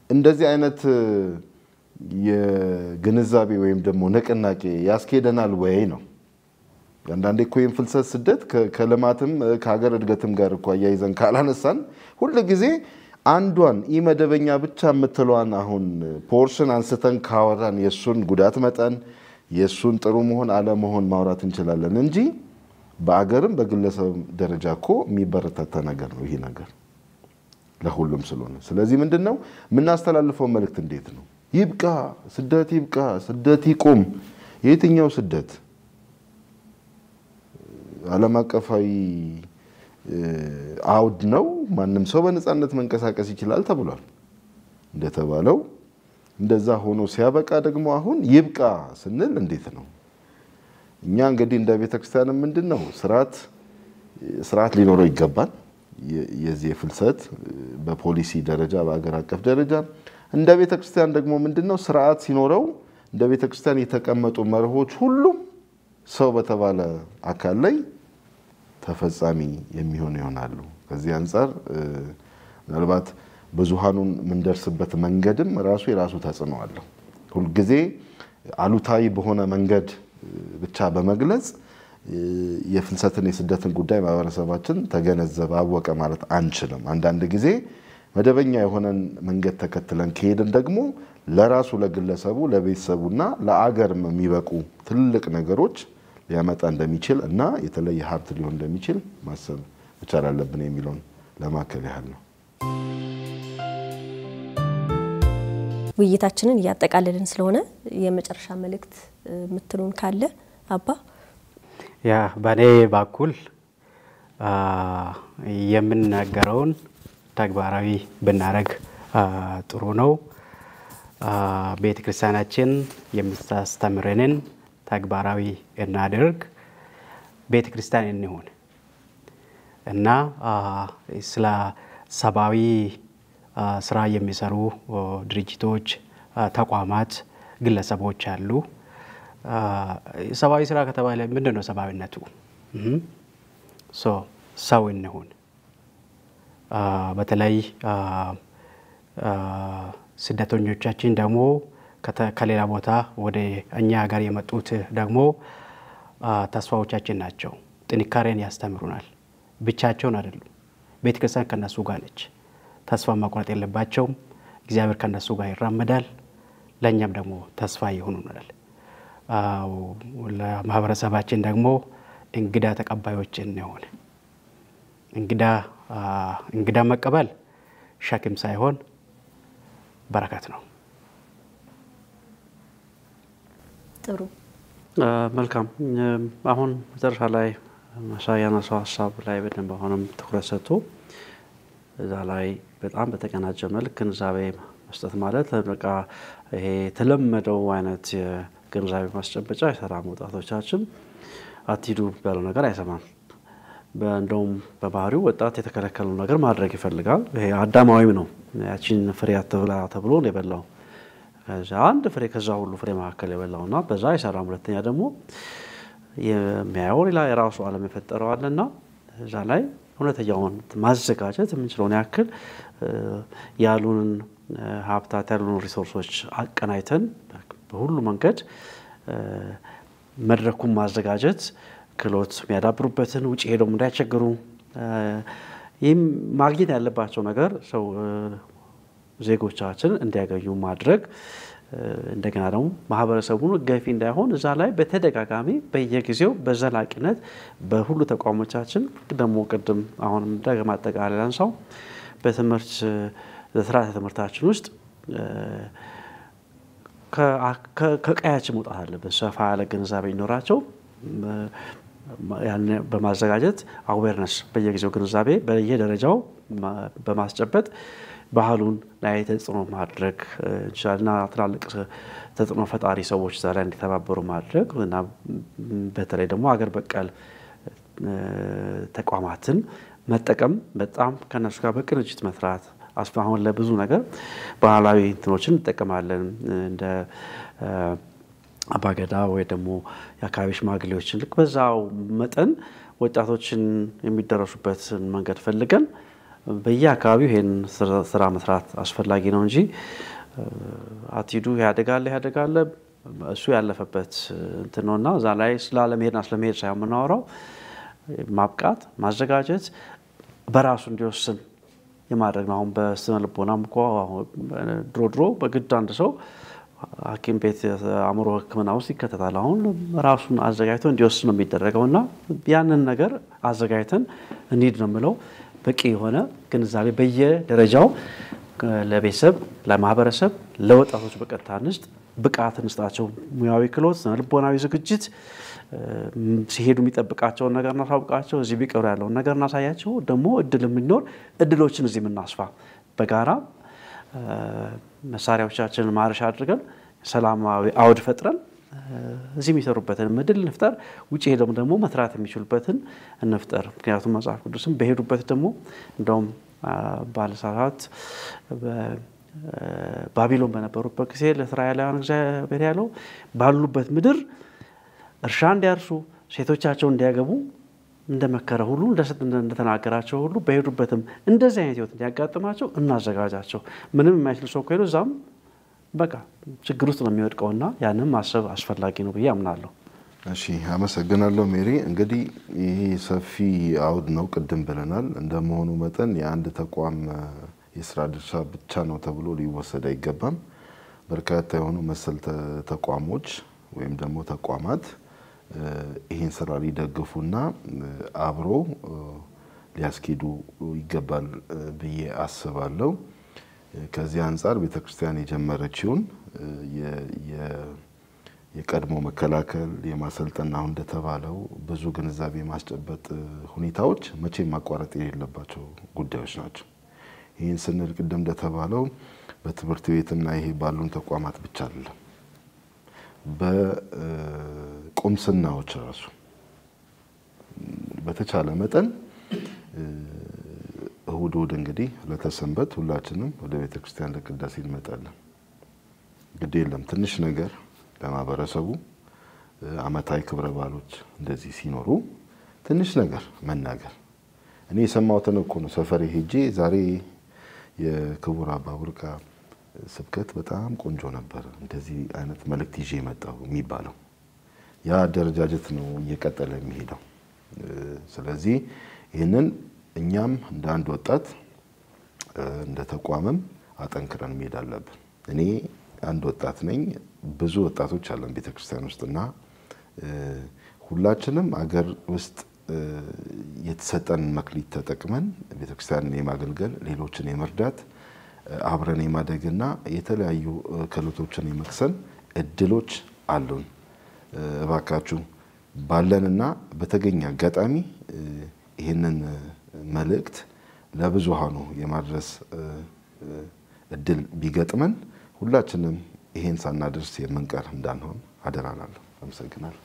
እንደዚህ አይነት የግንዛቤ ወይም ደግሞ ንቅናቄ ያስኬደናል ወይ ነው። አንዳንዴ እኮ ፍልሰት ስደት ከልማትም ከሀገር እድገትም ጋር እኮ አያይዘን ካላነሳን ሁሉ ጊዜ አንዷን ኢመደበኛ ብቻ የምትለዋን አሁን ፖርሽን አንስተን ካወራን የሱን ጉዳት መጠን የሱን ጥሩ መሆን አለመሆን ማውራት እንችላለን እንጂ በአገርም በግለሰብ ደረጃ እኮ የሚበረታታ ነገር ነው ይሄ ነገር ለሁሉም ስለሆነ። ስለዚህ ምንድነው የምናስተላልፈው መልእክት እንዴት ነው? ይብቃ ስደት ይቁም። የትኛው ስደት? ዓለም አቀፋዊ አውድ ነው። ማንም ሰው በነፃነት መንቀሳቀስ ይችላል ተብሏል። እንደተባለው እንደዛ ሆኖ ሲያበቃ ደግሞ አሁን ይብቃ ስንል እንዴት ነው? እኛ እንግዲህ እንደ ቤተክርስቲያን ምንድነው ስርዓት ሊኖረው ይገባል። የዚህ ፍልሰት በፖሊሲ ደረጃ በአገር አቀፍ ደረጃ እንደ ቤተክርስቲያን ደግሞ ምንድነው ስርዓት ሲኖረው እንደ ቤተክርስቲያን የተቀመጡ መርሆች ሁሉም ሰው በተባለ አካል ላይ ተፈጻሚ የሚሆኑ ይሆናሉ። ከዚህ አንፃር ምናልባት ብዙሃኑን ምንደርስበት መንገድም የራሱ ተጽዕኖ አለው። ሁሉ ጊዜ አሉታዊ በሆነ መንገድ ብቻ በመግለጽ የፍልሰትን የስደትን ጉዳይ ማህበረሰባችን ተገነዘበ አወቀ ማለት አንችልም። አንዳንድ ጊዜ መደበኛ የሆነን መንገድ ተከትለን ከሄድን ደግሞ ለራሱ ለግለሰቡ ለቤተሰቡና ለአገርም የሚበቁ ትልቅ ነገሮች ሊያመጣ እንደሚችል እና የተለየ ሀብት ሊሆን እንደሚችል ማሰብ መቻል አለብን የሚለውን ለማከል ያህል ነው። ውይይታችንን እያጠቃለልን ስለሆነ የመጨረሻ መልእክት ምትሉን ካለ አባ? ያ በኔ በኩል የምንናገረውን ተግባራዊ ብናረግ ጥሩ ነው። ቤተክርስቲያናችን የምታስተምረንን ተግባራዊ እናድርግ። ቤተክርስቲያን እንሁን እና ስለ ሰብአዊ ስራ የሚሰሩ ድርጅቶች፣ ተቋማት፣ ግለሰቦች አሉ። ሰብአዊ ስራ ከተባለ ምንድነው ሰብአዊነቱ? ሰው እንሁን። በተለይ ስደተኞቻችን ደግሞ ከሌላ ቦታ ወደ እኛ ሀገር የመጡት ደግሞ ተስፋዎቻችን ናቸው። ጥንካሬን ያስተምሩናል። ብቻቸውን አይደሉም። ቤተክርስቲያን ከነሱ ጋር ነች። ተስፋ መቁረጥ የለባቸውም። እግዚአብሔር ከነሱ ጋር ይራመዳል። ለኛም ደግሞ ተስፋ ይሆኑናል። ለማህበረሰባችን ደግሞ እንግዳ ተቀባዮችን ነው። እንግዳ መቀበል ሸክም ሳይሆን በረከት ነው። ጥሩ መልካም። አሁን መጨረሻ ላይ ማሳያናው ሐሳብ ላይ በደንብ አሁንም ትኩረት ሰጥቶ እዛ ላይ በጣም በተቀናጀ መልክ ግንዛቤ መስጠት ማለት በቃ ይሄ ተለመደው አይነት ግንዛቤ ማስጨበጫ የሰራም ወጣቶቻችን አትሂዱ ባለው ነገር አይሰማም። እንደውም በባህሪው ወጣት የተከለከለው ነገር ማድረግ ይፈልጋል። ይሄ አዳማዊም ነው። ያቺን ፍሬ አትብላ ተብሎ ነው የበላው። ከዛ አንድ ፍሬ ከዛ ሁሉ ፍሬ መካከል የበላውና በዛ አይሰራም። ሁለተኛ ደግሞ የሚያየው ሌላ የራሱ ዓለም የፈጠረው አለና እዛ ላይ እውነተኛውን ማዘጋጀት የምንችለውን ያክል ያሉንን ሀብታት ያሉንን ሪሶርሶች አቀናይተን በሁሉ መንገድ መድረኩን ማዘጋጀት ክሎት የሚያዳብሩበትን ውጪ ሄደው እንዳይቸገሩ ይህም ማግኘት ያለባቸው ነገር ሰው ዜጎቻችን እንዲያገኙ ማድረግ እንደገና ደግሞ ማህበረሰቡን ገፊ እንዳይሆን እዛ ላይ በተደጋጋሚ በየጊዜው በዘላቂነት በሁሉ ተቋሞቻችን ደግሞ ቅድም አሁን እንደገና አጠቃላን ሰው በትምህርት ለስርዓተ ትምህርታችን ውስጥ ከቀያችን መውጣት አለበት። ሰፋ ያለ ግንዛቤ ይኖራቸው ያን በማዘጋጀት አዌርነስ በየጊዜው ግንዛቤ በየደረጃው በማስጨበጥ ባህሉን ላይ ተጽዕኖ ማድረግ እንችላልና ትላልቅ ተጽዕኖ ፈጣሪ ሰዎች ዛሬ እንዲተባበሩ ማድረግ እና በተለይ ደግሞ ሀገር በቀል ተቋማትን መጠቀም በጣም ከነሱ ጋር በቅንጅት መስራት አስፋሁን ለብዙ ነገር ባህላዊ እንትኖችን እንጠቀማለን እንደ አባገዳ ወይ ደግሞ የአካባቢ ሽማግሌዎችን ልክ በዛው መጠን ወጣቶችን የሚደረሱበት መንገድ ፈልገን በየአካባቢው ይሄን ስራ መስራት አስፈላጊ ነው እንጂ አትሂዱ ያደጋለ እሱ ያለፈበት እንት ነውና እዛ ላይ ስላለመሄድና ስለመሄድ ሳይሆን የምናወራው ማብቃት ማዘጋጀት በራሱ እንዲወስን የማድረግ ነው። አሁን በስነ ልቦናም እኮ ድሮ በግድ አንድ ሰው ሐኪም ቤት አእምሮ ሕክምና ውስጥ ይከተታል። አሁን ራሱን አዘጋጅቶ እንዲወስን ነው የሚደረገውና ያንን ነገር አዘጋጅተን እንሂድ ነው የምለው። በቂ የሆነ ግንዛቤ በየደረጃው ለቤተሰብ ለማህበረሰብ ለወጣቶች በቀጥታ እንስጥ ብቃት እንስጣቸው። ሙያዊ ክሎት ስነ ልቦናዊ ዝግጅት ሲሄዱ የሚጠብቃቸውን ነገር እናሳውቃቸው። እዚህ ቢቀሩ ያለውን ነገር እናሳያቸው። ደግሞ እድል የሚኖር እድሎችን እዚህ የምናስፋ በጋራ መሳሪያዎቻችንን ማረሻ አድርገን ሰላማዊ አውድ ፈጥረን እዚህ የሚሰሩበትን እድል እንፍጠር። ውጪ ሄደው ደግሞ መስራት የሚችሉበትን እንፍጠር። ምክንያቱም መጽሐፍ ቅዱስም በሄዱበት ደግሞ እንደውም ባለሳሳት ባቢሎን በነበሩበት ጊዜ ለእስራኤላውያን እግዚአብሔር ያለው ባሉበት ምድር እርሻ እንዲያርሱ ሴቶቻቸው እንዲያገቡ እንደመከረ ሁሉ እንደተናገራቸው ሁሉ በሄዱበትም እንደዚህ አይነት ህይወት እንዲያጋጥማቸው እናዘጋጃቸው። ምንም የማይችል ሰው ከሄዱ እዛም በቃ ችግር ውስጥ ነው የሚወድቀውና ያንን ማሰብ አስፈላጊ ነው ብዬ አምናለሁ። እሺ አመሰግናለሁ ሜሪ። እንግዲህ ይሄ ሰፊ አውድ ነው ቅድም ብለናል። እንደመሆኑ መጠን የአንድ ተቋም የስራ ድርሻ ብቻ ነው ተብሎ ሊወሰድ አይገባም። በርካታ የሆኑ መሰል ተቋሞች ወይም ደግሞ ተቋማት ይሄን ስራ ሊደግፉና አብሮ ሊያስኬዱ ይገባል ብዬ አስባለሁ። ከዚህ አንፃር ቤተክርስቲያን የጀመረችውን የቀድሞ መከላከል የማሰልጠና አሁን እንደተባለው ብዙ ግንዛቤ ማስጨበጥ ሁኔታዎች መቼም ማቋረጥ የሌለባቸው ጉዳዮች ናቸው። ይሄን ስንል ቅድም እንደተባለው በትምህርት ቤትና ይሄ ባሉን ተቋማት ብቻ አይደለም። በቁምስናዎች ራሱ በተቻለ መጠን እሁድ እንግዲህ ለተሰንበት ሁላችንም ወደ ቤተክርስቲያን ለቅዳሴ እንመጣለን። ግድ የለም ትንሽ ነገር ለማህበረሰቡ አመታዊ ክብረ በዓሎች እንደዚህ ሲኖሩ ትንሽ ነገር መናገር። እኔ የሰማሁትን እኮ ነው ሰፈሬ ሄጄ ዛሬ የክቡር አባ ቡርቃ ስብከት በጣም ቆንጆ ነበር እንደዚህ አይነት መልእክት ይዤ መጣሁ የሚባለው ያ አደረጃጀት ነው እየቀጠለ የሚሄደው። ስለዚህ ይህንን እኛም እንደ አንድ ወጣት እንደ ተቋምም አጠንክረን መሄድ አለብን። እኔ አንድ ወጣት ነኝ፣ ብዙ ወጣቶች አለን ቤተክርስቲያን ውስጥና ሁላችንም አገር ውስጥ የተሰጠን መክሊት ተጠቅመን ቤተክርስቲያንን የማገልገል ሌሎችን የመርዳት አብረን የማደግና የተለያዩ ክህሎቶችን የመክሰን እድሎች አሉን። እባካችሁ ባለንና በተገኘ አጋጣሚ ይህንን መልእክት ለብዙሃኑ የማድረስ እድል ቢገጥመን ሁላችንም ይሄን ሳናደርስ የምንቀር እንዳንሆን አደራ እላለሁ። አመሰግናለሁ።